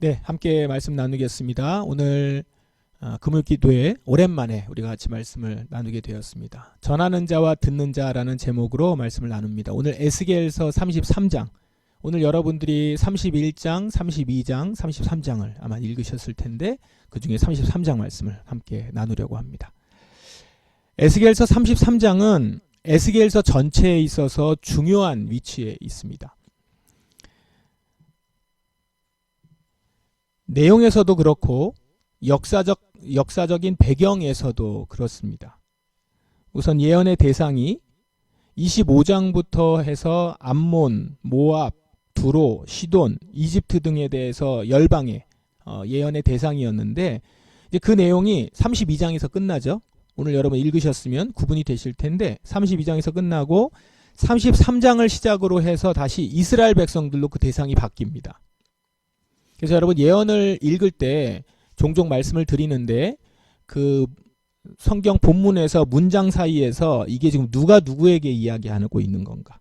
네, 함께 말씀 나누겠습니다. 오늘 금요일기도에 오랜만에 우리가 같이 말씀을 나누게 되었습니다. 전하는 자와 듣는 자라는 제목으로 말씀을 나눕니다. 오늘 에스겔서 33장, 오늘 여러분들이 31장, 32장, 33장을 아마 읽으셨을 텐데 그 중에 33장 말씀을 함께 나누려고 합니다. 에스겔서 33장은 에스겔서 전체에 있어서 중요한 위치에 있습니다. 내용에서도 그렇고 역사적인 배경에서도 그렇습니다. 우선 예언의 대상이 25장부터 해서 암몬, 모압, 두로, 시돈, 이집트 등에 대해서 열방의 예언의 대상이었는데 이제 그 내용이 32장에서 끝나죠. 오늘 여러분 읽으셨으면 구분이 되실 텐데 32장에서 끝나고 33장을 시작으로 해서 다시 이스라엘 백성들로 그 대상이 바뀝니다. 그래서 여러분 예언을 읽을 때 종종 말씀을 드리는데 그 성경 본문에서 문장 사이에서 이게 지금 누가 누구에게 이야기하고 있는 건가,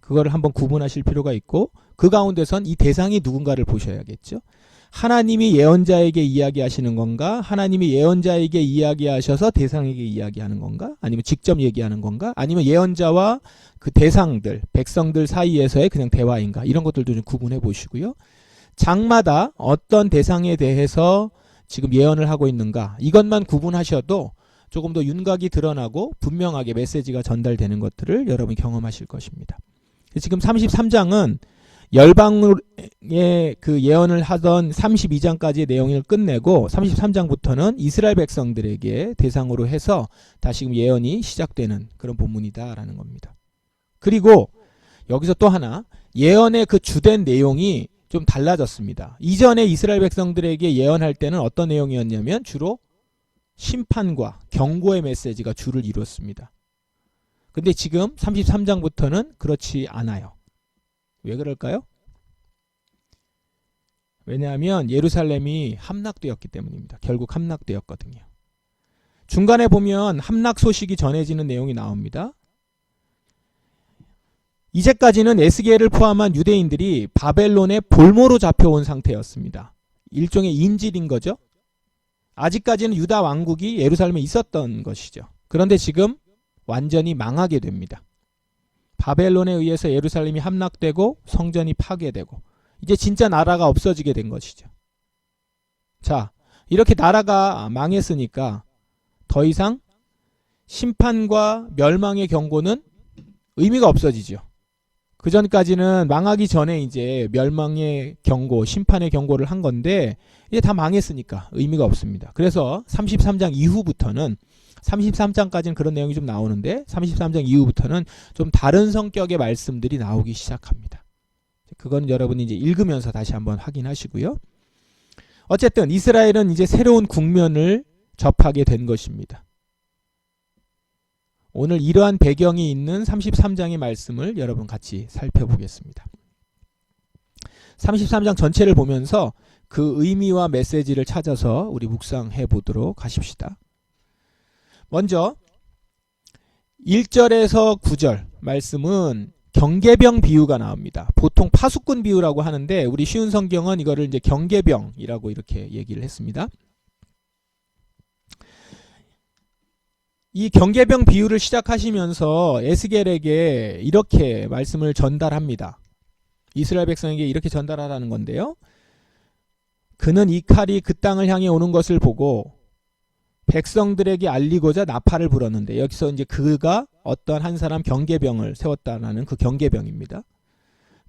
그거를 한번 구분하실 필요가 있고 그 가운데선 이 대상이 누군가를 보셔야겠죠. 하나님이 예언자에게 이야기하시는 건가, 하나님이 예언자에게 이야기하셔서 대상에게 이야기하는 건가, 아니면 직접 얘기하는 건가, 아니면 예언자와 그 대상들, 백성들 사이에서의 그냥 대화인가, 이런 것들도 좀 구분해 보시고요. 장마다 어떤 대상에 대해서 지금 예언을 하고 있는가, 이것만 구분하셔도 조금 더 윤곽이 드러나고 분명하게 메시지가 전달되는 것들을 여러분이 경험하실 것입니다. 지금 33장은 열방의 그 예언을 하던 32장까지의 내용을 끝내고 33장부터는 이스라엘 백성들에게 대상으로 해서 다시금 예언이 시작되는 그런 본문이다라는 겁니다. 그리고 여기서 또 하나, 예언의 그 주된 내용이 좀 달라졌습니다. 이전에 이스라엘 백성들에게 예언할 때는 어떤 내용이었냐면 주로 심판과 경고의 메시지가 주를 이뤘습니다. 근데 지금 33장부터는 그렇지 않아요. 왜 그럴까요? 왜냐하면 예루살렘이 함락되었기 때문입니다. 결국 함락되었거든요. 중간에 보면 함락 소식이 전해지는 내용이 나옵니다. 이제까지는 에스겔을 포함한 유대인들이 바벨론의 볼모로 잡혀온 상태였습니다. 일종의 인질인 거죠. 아직까지는 유다 왕국이 예루살렘에 있었던 것이죠. 그런데 지금 완전히 망하게 됩니다. 바벨론에 의해서 예루살렘이 함락되고 성전이 파괴되고 이제 진짜 나라가 없어지게 된 것이죠. 자, 이렇게 나라가 망했으니까 더 이상 심판과 멸망의 경고는 의미가 없어지죠. 그 전까지는 망하기 전에 이제 멸망의 경고, 심판의 경고를 한 건데 이제 다 망했으니까 의미가 없습니다. 그래서 33장 이후부터는, 33장까지는 그런 내용이 좀 나오는데 33장 이후부터는 좀 다른 성격의 말씀들이 나오기 시작합니다. 그건 여러분이 이제 읽으면서 다시 한번 확인하시고요. 어쨌든 이스라엘은 이제 새로운 국면을 접하게 된 것입니다. 오늘 이러한 배경이 있는 33장의 말씀을 여러분 같이 살펴보겠습니다. 33장 전체를 보면서 그 의미와 메시지를 찾아서 우리 묵상해 보도록 하십시다. 먼저 1절에서 9절 말씀은 경계병 비유가 나옵니다. 보통 파수꾼 비유라고 하는데 우리 쉬운 성경은 이거를 이제 경계병이라고 이렇게 얘기를 했습니다. 이 경계병 비유를 시작하시면서 에스겔에게 이렇게 말씀을 전달합니다. 이스라엘 백성에게 이렇게 전달하라는 건데요. 그는 이 칼이 그 땅을 향해 오는 것을 보고 백성들에게 알리고자 나팔을 불었는데, 여기서 이제 그가 어떤 한 사람 경계병을 세웠다는 그 경계병입니다.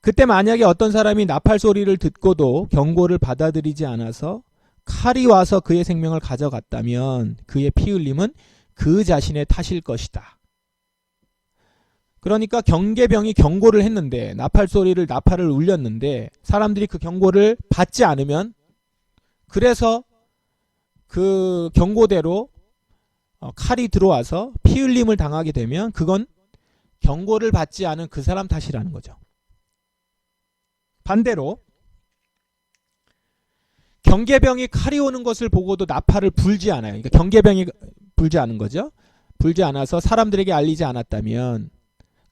그때 만약에 어떤 사람이 나팔 소리를 듣고도 경고를 받아들이지 않아서 칼이 와서 그의 생명을 가져갔다면 그의 피 흘림은 그 자신의 탓일 것이다. 그러니까 경계병이 경고를 했는데, 나팔을 울렸는데 사람들이 그 경고를 받지 않으면, 그래서 그 경고대로 칼이 들어와서 피 흘림을 당하게 되면 그건 경고를 받지 않은 그 사람 탓이라는 거죠. 반대로 경계병이 칼이 오는 것을 보고도 나팔을 불지 않아요. 그러니까 경계병이 불지 않은 거죠. 불지 않아서 사람들에게 알리지 않았다면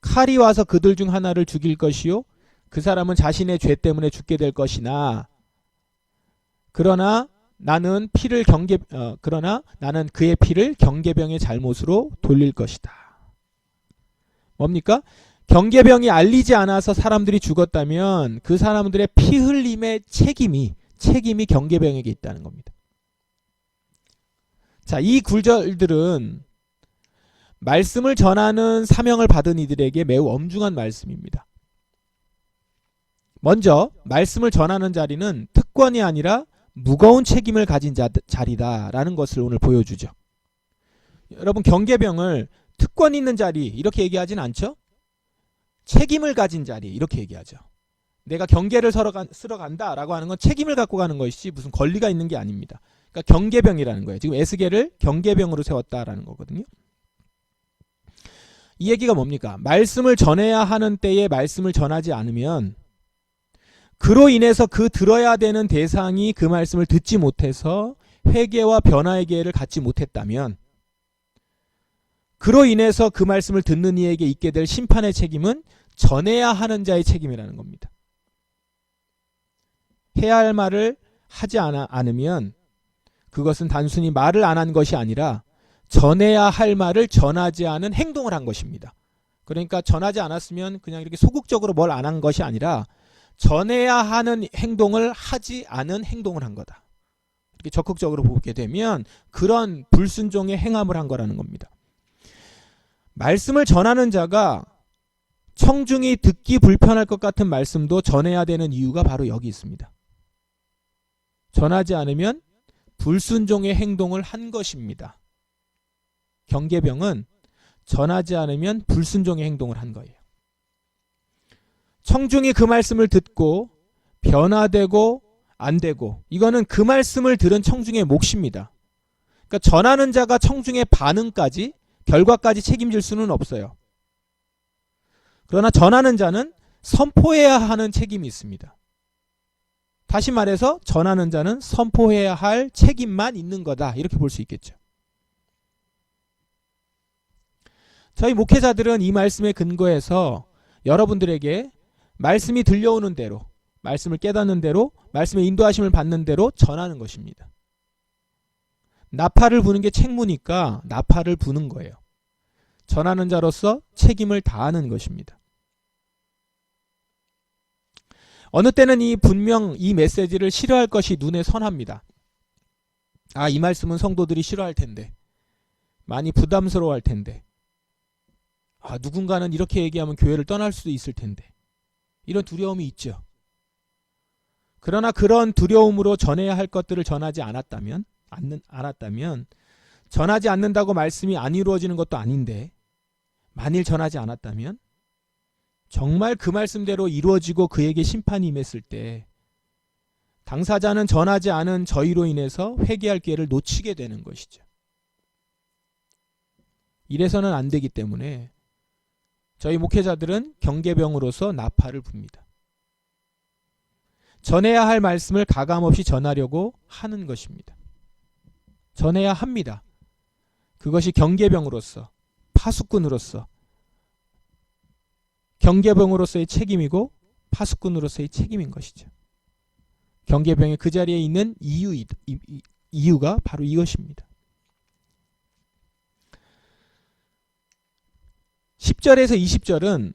칼이 와서 그들 중 하나를 죽일 것이요 그 사람은 자신의 죄 때문에 죽게 될 것이나 그러나 나는 그의 피를 경계병의 잘못으로 돌릴 것이다. 뭡니까? 경계병이 알리지 않아서 사람들이 죽었다면 그 사람들의 피 흘림의 책임이 경계병에게 있다는 겁니다. 자, 이 구절들은 말씀을 전하는 사명을 받은 이들에게 매우 엄중한 말씀입니다. 먼저 말씀을 전하는 자리는 특권이 아니라 무거운 책임을 가진 자리다라는 것을 오늘 보여주죠. 여러분, 경계병을 특권 있는 자리 이렇게 얘기하진 않죠? 책임을 가진 자리 이렇게 얘기하죠. 내가 경계를 쓰러 간다라고 하는 건 책임을 갖고 가는 것이지 무슨 권리가 있는 게 아닙니다. 그러니까 경계병이라는 거예요. 지금 에스겔을 경계병으로 세웠다라는 거거든요. 이 얘기가 뭡니까? 말씀을 전해야 하는 때에 말씀을 전하지 않으면 그로 인해서 그 들어야 되는 대상이 그 말씀을 듣지 못해서 회개와 변화의 기회를 갖지 못했다면 그로 인해서 그 말씀을 듣는 이에게 있게 될 심판의 책임은 전해야 하는 자의 책임이라는 겁니다. 해야 할 말을 하지 않으면 그것은 단순히 말을 안 한 것이 아니라 전해야 할 말을 전하지 않은 행동을 한 것입니다. 그러니까 전하지 않았으면 그냥 이렇게 소극적으로 뭘 안 한 것이 아니라 전해야 하는 행동을 하지 않은 행동을 한 거다. 이렇게 적극적으로 보게 되면 그런 불순종의 행함을 한 거라는 겁니다. 말씀을 전하는 자가 청중이 듣기 불편할 것 같은 말씀도 전해야 되는 이유가 바로 여기 있습니다. 전하지 않으면 불순종의 행동을 한 것입니다. 경계병은 전하지 않으면 불순종의 행동을 한 거예요. 청중이 그 말씀을 듣고 변화되고 안 되고 이거는 그 말씀을 들은 청중의 몫입니다. 그러니까 전하는 자가 청중의 반응까지 결과까지 책임질 수는 없어요. 그러나 전하는 자는 선포해야 하는 책임이 있습니다. 다시 말해서 전하는 자는 선포해야 할 책임만 있는 거다. 이렇게 볼 수 있겠죠. 저희 목회자들은 이 말씀에 근거해서 여러분들에게 말씀이 들려오는 대로, 말씀을 깨닫는 대로, 말씀의 인도하심을 받는 대로 전하는 것입니다. 나팔을 부는 게 책무니까 나팔을 부는 거예요. 전하는 자로서 책임을 다하는 것입니다. 어느 때는 분명 이 메시지를 싫어할 것이 눈에 선합니다. 아, 이 말씀은 성도들이 싫어할 텐데, 많이 부담스러워할 텐데, 아, 누군가는 이렇게 얘기하면 교회를 떠날 수도 있을 텐데, 이런 두려움이 있죠. 그러나 그런 두려움으로 전해야 할 것들을 전하지 않았다면 전하지 않는다고 말씀이 안 이루어지는 것도 아닌데 만일 전하지 않았다면 정말 그 말씀대로 이루어지고 그에게 심판이 임했을 때 당사자는 전하지 않은 저희로 인해서 회개할 기회를 놓치게 되는 것이죠. 이래서는 안 되기 때문에 저희 목회자들은 경계병으로서 나팔을 붑니다. 전해야 할 말씀을 가감없이 전하려고 하는 것입니다. 전해야 합니다. 그것이 경계병으로서, 파수꾼으로서, 경계병으로서의 책임이고 파수꾼으로서의 책임인 것이죠. 경계병이 그 자리에 있는 이유가 바로 이것입니다. 10절에서 20절은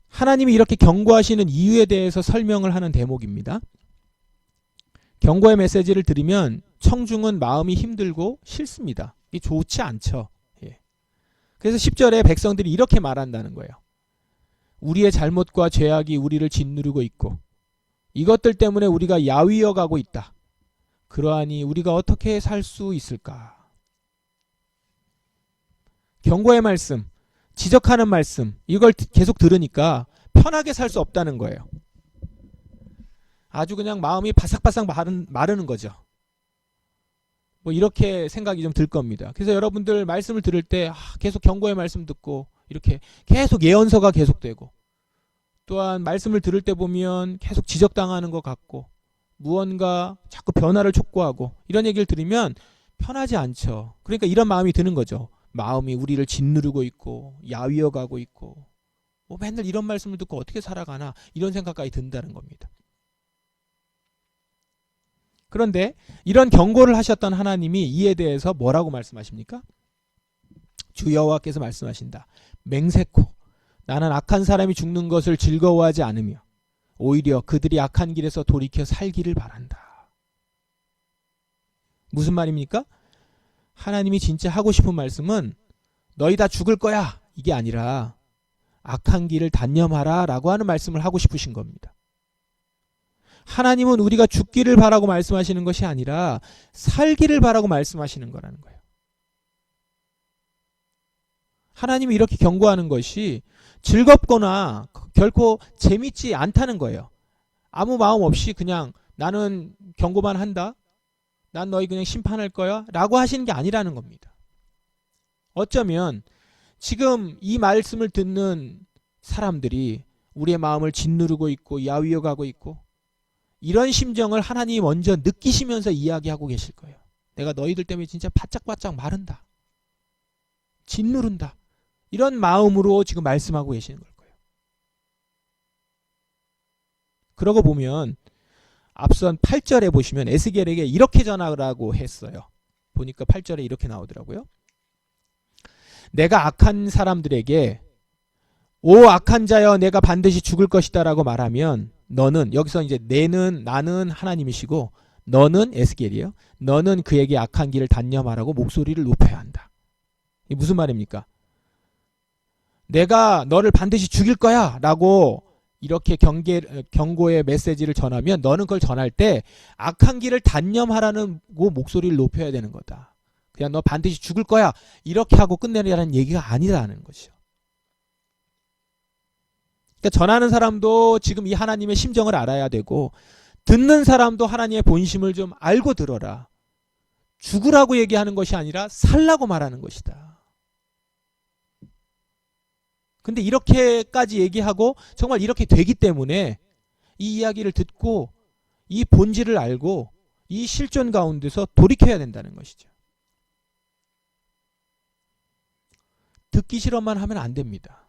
하나님이 이렇게 경고하시는 이유에 대해서 설명을 하는 대목입니다. 경고의 메시지를 들으면 청중은 마음이 힘들고 싫습니다. 이게 좋지 않죠. 예. 그래서 10절에 백성들이 이렇게 말한다는 거예요. 우리의 잘못과 죄악이 우리를 짓누르고 있고 이것들 때문에 우리가 야위어 가고 있다. 그러하니 우리가 어떻게 살 수 있을까? 경고의 말씀, 지적하는 말씀, 이걸 계속 들으니까 편하게 살 수 없다는 거예요. 아주 그냥 마음이 바삭바삭 마르는 거죠. 뭐 이렇게 생각이 좀 들 겁니다. 그래서 여러분들 말씀을 들을 때 계속 경고의 말씀 듣고 이렇게 계속 예언서가 계속되고 또한 말씀을 들을 때 보면 계속 지적당하는 것 같고 무언가 자꾸 변화를 촉구하고 이런 얘기를 들으면 편하지 않죠. 그러니까 이런 마음이 드는 거죠. 마음이 우리를 짓누르고 있고 야위어 가고 있고 뭐 맨날 이런 말씀을 듣고 어떻게 살아가나 이런 생각까지 든다는 겁니다. 그런데 이런 경고를 하셨던 하나님이 이에 대해서 뭐라고 말씀하십니까? 주 여호와께서 말씀하신다. 맹세코 나는 악한 사람이 죽는 것을 즐거워하지 않으며 오히려 그들이 악한 길에서 돌이켜 살기를 바란다. 무슨 말입니까? 하나님이 진짜 하고 싶은 말씀은 너희 다 죽을 거야 이게 아니라 악한 길을 단념하라 라고 하는 말씀을 하고 싶으신 겁니다. 하나님은 우리가 죽기를 바라고 말씀하시는 것이 아니라 살기를 바라고 말씀하시는 거라는 거예요. 하나님이 이렇게 경고하는 것이 즐겁거나 결코 재밌지 않다는 거예요. 아무 마음 없이 그냥 나는 경고만 한다. 난 너희 그냥 심판할 거야 라고 하시는 게 아니라는 겁니다. 어쩌면 지금 이 말씀을 듣는 사람들이 우리의 마음을 짓누르고 있고 야위어가고 있고 이런 심정을 하나님이 먼저 느끼시면서 이야기하고 계실 거예요. 내가 너희들 때문에 진짜 바짝바짝 마른다. 짓누른다. 이런 마음으로 지금 말씀하고 계시는 걸 거예요. 그러고 보면 앞선 8절에 보시면 에스겔에게 이렇게 전하라고 했어요. 보니까 8절에 이렇게 나오더라고요. 내가 악한 사람들에게 오 악한 자여 내가 반드시 죽을 것이다 라고 말하면 너는 여기서 이제 내는 나는 하나님이시고 너는 에스겔이에요. 너는 그에게 악한 길을 단념하라고 목소리를 높여야 한다. 이게 무슨 말입니까? 내가 너를 반드시 죽일 거야 라고 이렇게 경고의 메시지를 전하면 너는 그걸 전할 때 악한 길을 단념하라는 목소리를 높여야 되는 거다. 그냥 너 반드시 죽을 거야 이렇게 하고 끝내라는 얘기가 아니라는 것이죠. 그러니까 전하는 사람도 지금 이 하나님의 심정을 알아야 되고 듣는 사람도 하나님의 본심을 좀 알고 들어라. 죽으라고 얘기하는 것이 아니라 살라고 말하는 것이다. 근데 이렇게까지 얘기하고 정말 이렇게 되기 때문에 이 이야기를 듣고 이 본질을 알고 이 실존 가운데서 돌이켜야 된다는 것이죠. 듣기 싫어만 하면 안 됩니다.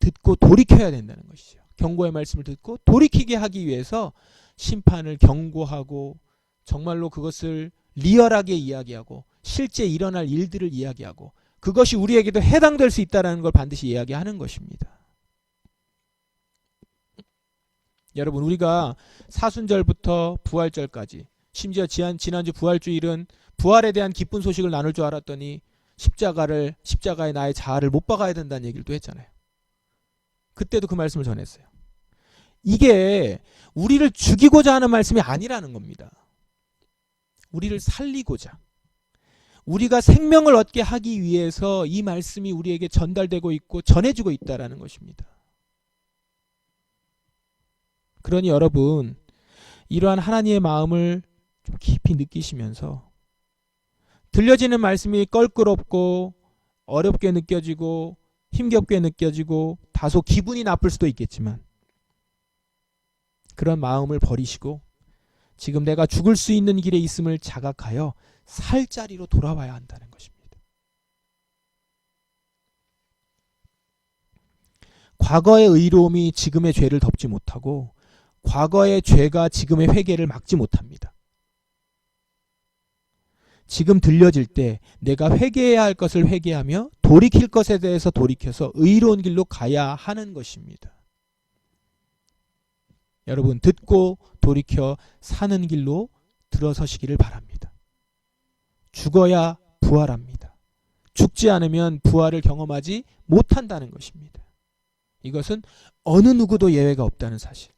듣고 돌이켜야 된다는 것이죠. 경고의 말씀을 듣고 돌이키게 하기 위해서 심판을 경고하고 정말로 그것을 리얼하게 이야기하고 실제 일어날 일들을 이야기하고 그것이 우리에게도 해당될 수 있다는 걸 반드시 이야기하는 것입니다. 여러분 우리가 사순절부터 부활절까지 심지어 지난주 부활주일은 부활에 대한 기쁜 소식을 나눌 줄 알았더니 십자가에 나의 자아를 못 박아야 된다는 얘기를 또 했잖아요. 그때도 그 말씀을 전했어요. 이게 우리를 죽이고자 하는 말씀이 아니라는 겁니다. 우리를 살리고자 우리가 생명을 얻게 하기 위해서 이 말씀이 우리에게 전달되고 있고 전해지고 있다는 것입니다. 그러니 여러분 이러한 하나님의 마음을 좀 깊이 느끼시면서 들려지는 말씀이 껄끄럽고 어렵게 느껴지고 힘겹게 느껴지고 다소 기분이 나쁠 수도 있겠지만 그런 마음을 버리시고 지금 내가 죽을 수 있는 길에 있음을 자각하여 살 자리로 돌아와야 한다는 것입니다. 과거의 의로움이 지금의 죄를 덮지 못하고 과거의 죄가 지금의 회개를 막지 못합니다. 지금 들려질 때 내가 회개해야 할 것을 회개하며 돌이킬 것에 대해서 돌이켜서 의로운 길로 가야 하는 것입니다. 여러분 듣고 돌이켜 사는 길로 들어서시기를 바랍니다. 죽어야 부활합니다. 죽지 않으면 부활을 경험하지 못한다는 것입니다. 이것은 어느 누구도 예외가 없다는 사실.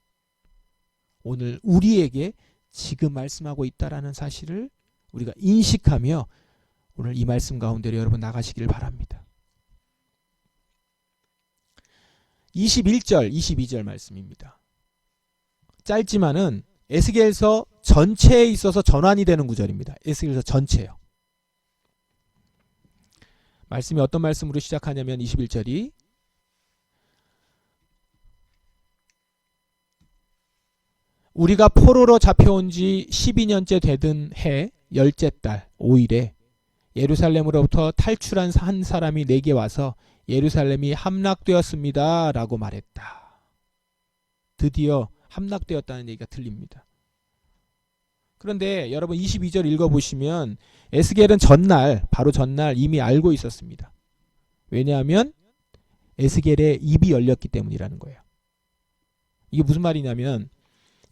오늘 우리에게 지금 말씀하고 있다라는 사실을 우리가 인식하며 오늘 이 말씀 가운데로 여러분 나가시기를 바랍니다. 21절, 22절 말씀입니다. 짧지만은 에스겔서 전체에 있어서 전환이 되는 구절입니다. 에스겔서 전체요. 말씀이 어떤 말씀으로 시작하냐면 21절이 우리가 포로로 잡혀온 지 12년째 되던 해 10째 달 5일에 예루살렘으로부터 탈출한 한 사람이 내게 와서 예루살렘이 함락되었습니다 라고 말했다. 드디어 함락되었다는 얘기가 들립니다. 그런데 여러분 22절 읽어보시면 에스겔은 전날, 바로 전날 이미 알고 있었습니다. 왜냐하면 에스겔의 입이 열렸기 때문이라는 거예요. 이게 무슨 말이냐면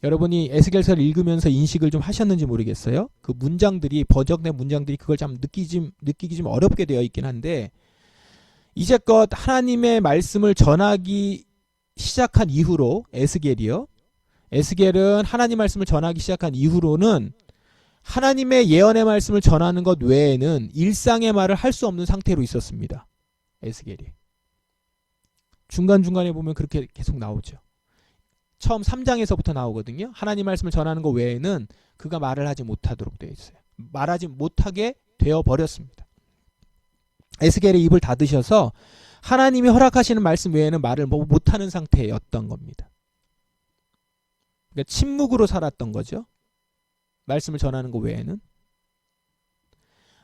여러분이 에스겔서를 읽으면서 인식을 좀 하셨는지 모르겠어요. 그 문장들이, 번역된 문장들이 그걸 좀 느끼기 좀 어렵게 되어 있긴 한데, 이제껏 하나님의 말씀을 전하기 시작한 이후로 에스겔은 하나님 말씀을 전하기 시작한 이후로는 하나님의 예언의 말씀을 전하는 것 외에는 일상의 말을 할 수 없는 상태로 있었습니다. 에스겔이. 중간중간에 보면 그렇게 계속 나오죠. 처음 3장에서부터 나오거든요. 하나님 말씀을 전하는 것 외에는 그가 말을 하지 못하도록 되어 있어요. 말하지 못하게 되어버렸습니다. 에스겔의 입을 닫으셔서 하나님이 허락하시는 말씀 외에는 말을 못하는 상태였던 겁니다. 그러니까 침묵으로 살았던 거죠. 말씀을 전하는 것 외에는.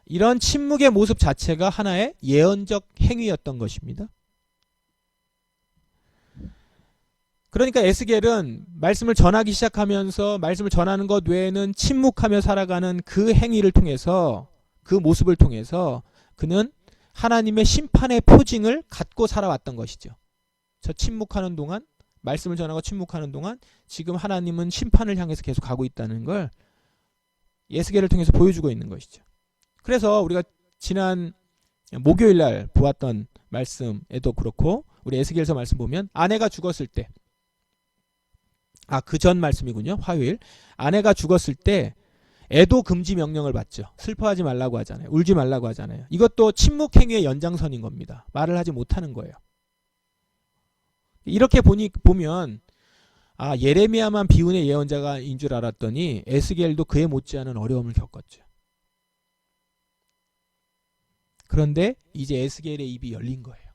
이런 침묵의 모습 자체가 하나의 예언적 행위였던 것입니다. 그러니까 에스겔은 말씀을 전하기 시작하면서 말씀을 전하는 것 외에는 침묵하며 살아가는 그 행위를 통해서, 그 모습을 통해서 그는 하나님의 심판의 표징을 갖고 살아왔던 것이죠. 저 침묵하는 동안, 말씀을 전하고 침묵하는 동안 지금 하나님은 심판을 향해서 계속 가고 있다는 걸 에스겔을 통해서 보여주고 있는 것이죠. 그래서 우리가 지난 목요일 날 보았던 말씀에도 그렇고 우리 에스겔서 말씀 보면 아내가 죽었을 때, 그 전 말씀이군요. 화요일. 아내가 죽었을 때 애도 금지 명령을 받죠. 슬퍼하지 말라고 하잖아요. 울지 말라고 하잖아요. 이것도 침묵 행위의 연장선인 겁니다. 말을 하지 못하는 거예요. 이렇게 보면 예레미야만 비운의 예언자가인 줄 알았더니 에스겔도 그에 못지않은 어려움을 겪었죠. 그런데 이제 에스겔의 입이 열린 거예요.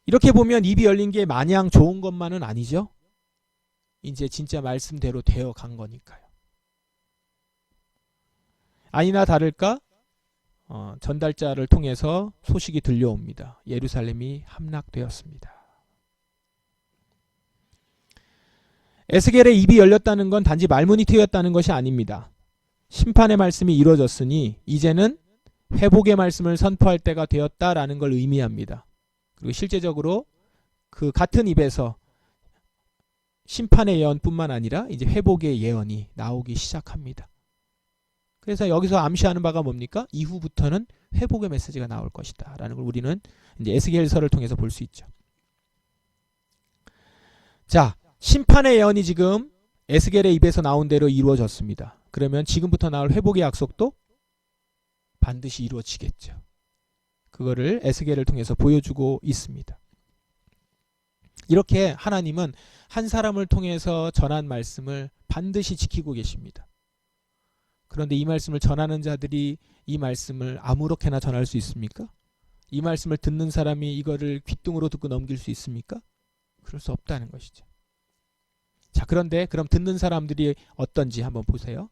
이렇게 보면 입이 열린 게 마냥 좋은 것만은 아니죠. 이제 진짜 말씀대로 되어 간 거니까요. 아니나 다를까 전달자를 통해서 소식이 들려옵니다. 예루살렘이 함락되었습니다. 에스겔의 입이 열렸다는 건 단지 말문이 트였다는 것이 아닙니다. 심판의 말씀이 이루어졌으니 이제는 회복의 말씀을 선포할 때가 되었다라는 걸 의미합니다. 그리고 실제적으로 그 같은 입에서 심판의 예언뿐만 아니라 이제 회복의 예언이 나오기 시작합니다. 그래서 여기서 암시하는 바가 뭡니까? 이후부터는 회복의 메시지가 나올 것이다 라는 걸 우리는 이제 에스겔서를 통해서 볼 수 있죠. 자, 심판의 예언이 지금 에스겔의 입에서 나온 대로 이루어졌습니다. 그러면 지금부터 나올 회복의 약속도 반드시 이루어지겠죠. 그거를 에스겔을 통해서 보여주고 있습니다. 이렇게 하나님은 한 사람을 통해서 전한 말씀을 반드시 지키고 계십니다. 그런데 이 말씀을 전하는 자들이 이 말씀을 아무렇게나 전할 수 있습니까? 이 말씀을 듣는 사람이 이거를 귓등으로 듣고 넘길 수 있습니까? 그럴 수 없다는 것이죠. 자, 그런데 그럼 듣는 사람들이 어떤지 한번 보세요.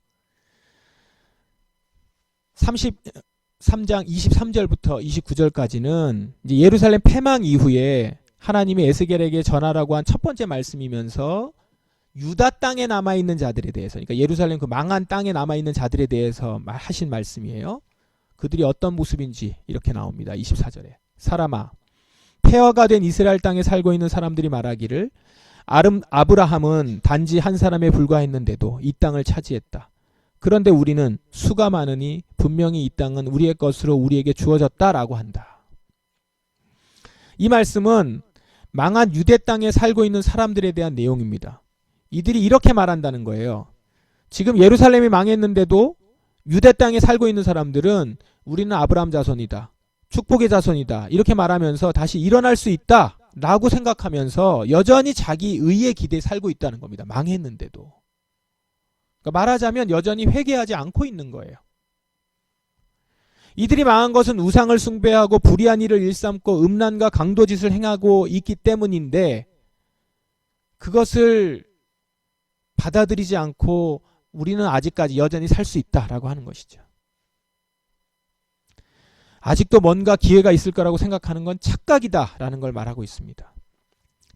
33장 23절부터 29절까지는 이제 예루살렘 패망 이후에 하나님이 에스겔에게 전하라고 한 첫 번째 말씀이면서 유다 땅에 남아있는 자들에 대해서, 그러니까 예루살렘 그 망한 땅에 남아있는 자들에 대해서 하신 말씀이에요. 그들이 어떤 모습인지 이렇게 나옵니다. 24절에 사람아, 폐허가 된 이스라엘 땅에 살고 있는 사람들이 말하기를 아브라함은 단지 한 사람에 불과했는데도 이 땅을 차지했다. 그런데 우리는 수가 많으니 분명히 이 땅은 우리의 것으로 우리에게 주어졌다라고 한다. 이 말씀은 망한 유대 땅에 살고 있는 사람들에 대한 내용입니다. 이들이 이렇게 말한다는 거예요. 지금 예루살렘이 망했는데도 유대 땅에 살고 있는 사람들은 우리는 아브라함 자손이다, 축복의 자손이다 이렇게 말하면서 다시 일어날 수 있다 라고 생각하면서 여전히 자기 의에 기대에 살고 있다는 겁니다. 망했는데도. 그러니까 말하자면 여전히 회개하지 않고 있는 거예요. 이들이 망한 것은 우상을 숭배하고 불의한 일을 일삼고 음란과 강도짓을 행하고 있기 때문인데 그것을 받아들이지 않고 우리는 아직까지 여전히 살 수 있다라고 하는 것이죠. 아직도 뭔가 기회가 있을 거라고 생각하는 건 착각이다라는 걸 말하고 있습니다.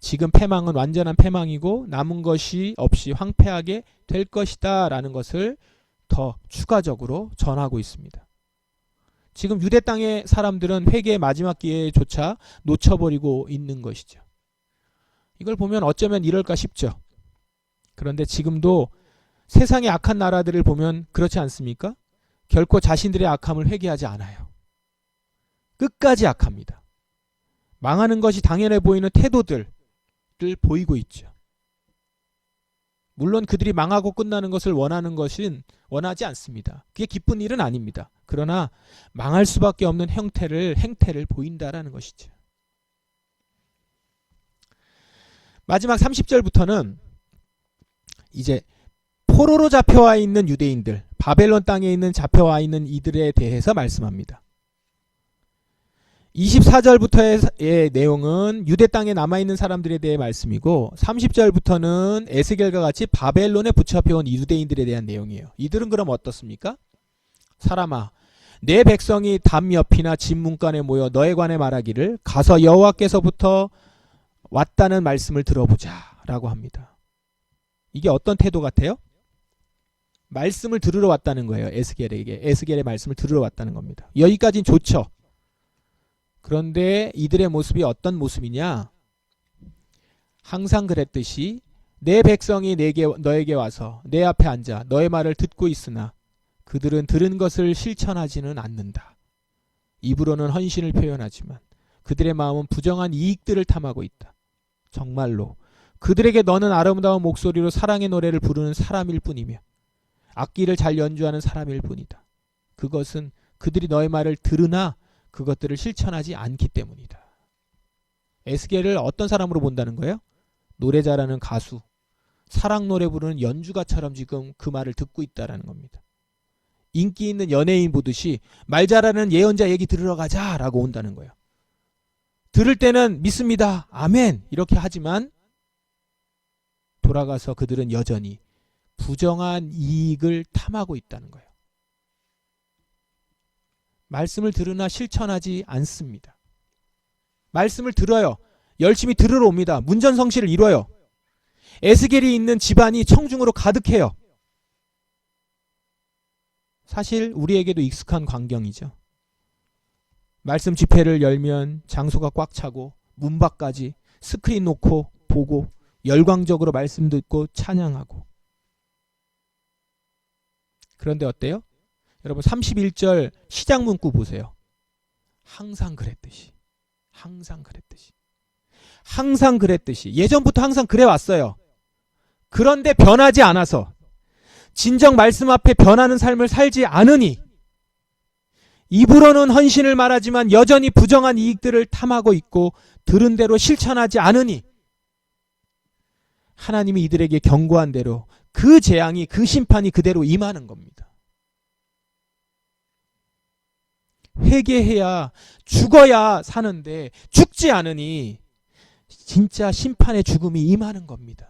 지금 패망은 완전한 패망이고 남은 것이 없이 황폐하게 될 것이다 라는 것을 더 추가적으로 전하고 있습니다. 지금 유대 땅의 사람들은 회개의 마지막 기회조차 놓쳐버리고 있는 것이죠. 이걸 보면 어쩌면 이럴까 싶죠. 그런데 지금도 세상의 악한 나라들을 보면 그렇지 않습니까? 결코 자신들의 악함을 회개하지 않아요. 끝까지 악합니다. 망하는 것이 당연해 보이는 태도들을 보이고 있죠. 물론 그들이 망하고 끝나는 것을 원하지 않습니다. 그게 기쁜 일은 아닙니다. 그러나 망할 수밖에 없는 행태를 보인다라는 것이죠. 마지막 30절부터는 이제 포로로 잡혀와 있는 유대인들, 바벨론 땅에 있는 잡혀와 있는 이들에 대해서 말씀합니다. 24절부터의 내용은 유대 땅에 남아있는 사람들에 대해 말씀이고 30절부터는 에스겔과 같이 바벨론에 붙잡혀온 유대인들에 대한 내용이에요. 이들은 그럼 어떻습니까? 사람아, 내 백성이 담 옆이나 집 문간에 모여 너에 관해 말하기를 가서 여호와께서부터 왔다는 말씀을 들어보자 라고 합니다. 이게 어떤 태도 같아요? 말씀을 들으러 왔다는 거예요. 에스겔의 말씀을 들으러 왔다는 겁니다. 여기까지는 좋죠. 그런데 이들의 모습이 어떤 모습이냐? 항상 그랬듯이 내 백성이 너에게 와서 내 앞에 앉아 너의 말을 듣고 있으나 그들은 들은 것을 실천하지는 않는다. 입으로는 헌신을 표현하지만 그들의 마음은 부정한 이익들을 탐하고 있다. 정말로 그들에게 너는 아름다운 목소리로 사랑의 노래를 부르는 사람일 뿐이며 악기를 잘 연주하는 사람일 뿐이다. 그것은 그들이 너의 말을 들으나 그것들을 실천하지 않기 때문이다. 에스겔을 어떤 사람으로 본다는 거예요? 노래 잘하는 가수, 사랑 노래 부르는 연주가처럼 지금 그 말을 듣고 있다는 겁니다. 인기 있는 연예인 보듯이 말 잘하는 예언자 얘기 들으러 가자라고 온다는 거예요. 들을 때는 믿습니다. 아멘 이렇게 하지만 돌아가서 그들은 여전히 부정한 이익을 탐하고 있다는 거예요. 말씀을 들으나 실천하지 않습니다. 말씀을 들어요. 열심히 들으러 옵니다. 문전성시를 이뤄요. 에스겔이 있는 집안이 청중으로 가득해요. 사실 우리에게도 익숙한 광경이죠. 말씀 집회를 열면 장소가 꽉 차고 문 밖까지 스크린 놓고 보고 열광적으로 말씀 듣고 찬양하고. 그런데 어때요? 여러분 31절 시작 문구 보세요. 항상 그랬듯이. 항상 그랬듯이. 항상 그랬듯이. 예전부터 항상 그래왔어요. 그런데 변하지 않아서 진정 말씀 앞에 변하는 삶을 살지 않으니 입으로는 헌신을 말하지만 여전히 부정한 이익들을 탐하고 있고 들은 대로 실천하지 않으니 하나님이 이들에게 경고한 대로 그 재앙이 그 심판이 그대로 임하는 겁니다. 회개해야 죽어야 사는데 죽지 않으니 진짜 심판의 죽음이 임하는 겁니다.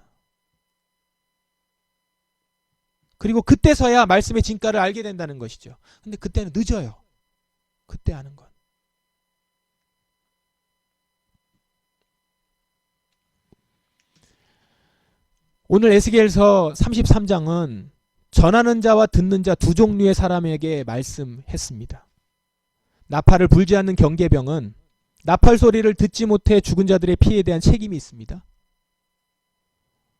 그리고 그때서야 말씀의 진가를 알게 된다는 것이죠. 근데 그때는 늦어요. 그때 아는 건. 오늘 에스겔서 33장은 전하는 자와 듣는 자 두 종류의 사람에게 말씀했습니다. 나팔을 불지 않는 경계병은 나팔 소리를 듣지 못해 죽은 자들의 피해에 대한 책임이 있습니다.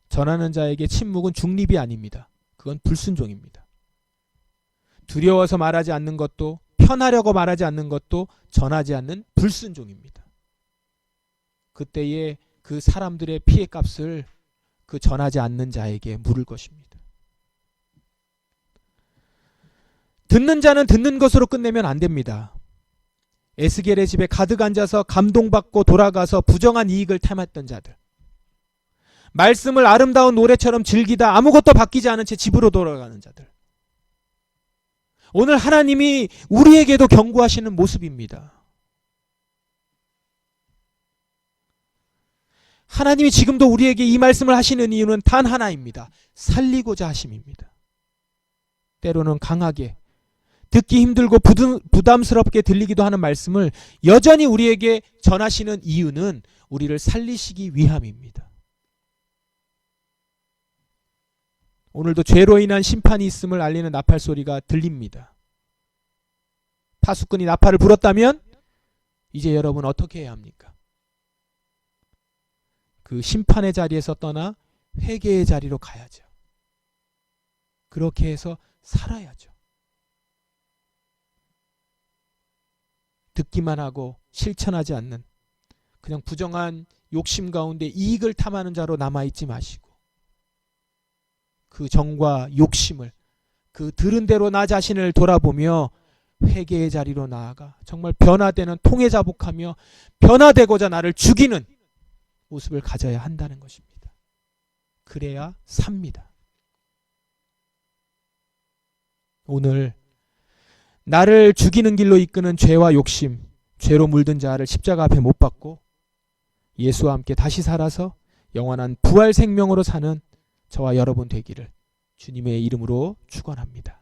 전하는 자에게 침묵은 중립이 아닙니다. 그건 불순종입니다. 두려워서 말하지 않는 것도 편하려고 말하지 않는 것도 전하지 않는 불순종입니다. 그때에 그 사람들의 피해 값을 그 전하지 않는 자에게 물을 것입니다. 듣는 자는 듣는 것으로 끝내면 안 됩니다. 에스겔의 집에 가득 앉아서 감동받고 돌아가서 부정한 이익을 탐했던 자들, 말씀을 아름다운 노래처럼 즐기다 아무것도 바뀌지 않은 채 집으로 돌아가는 자들, 오늘 하나님이 우리에게도 경고하시는 모습입니다. 하나님이 지금도 우리에게 이 말씀을 하시는 이유는 단 하나입니다. 살리고자 하심입니다. 때로는 강하게 듣기 힘들고 부담스럽게 들리기도 하는 말씀을 여전히 우리에게 전하시는 이유는 우리를 살리시기 위함입니다. 오늘도 죄로 인한 심판이 있음을 알리는 나팔 소리가 들립니다. 파수꾼이 나팔을 불었다면 이제 여러분 어떻게 해야 합니까? 그 심판의 자리에서 떠나 회개의 자리로 가야죠. 그렇게 해서 살아야죠. 듣기만 하고 실천하지 않는 그냥 부정한 욕심 가운데 이익을 탐하는 자로 남아있지 마시고 그 정과 욕심을 그 들은 대로 나 자신을 돌아보며 회개의 자리로 나아가 정말 변화되는 통에 자복하며 변화되고자 나를 죽이는 모습을 가져야 한다는 것입니다. 그래야 삽니다. 오늘 나를 죽이는 길로 이끄는 죄와 욕심, 죄로 물든 자를 십자가 앞에 못 박고 예수와 함께 다시 살아서 영원한 부활 생명으로 사는 저와 여러분 되기를 주님의 이름으로 축원합니다.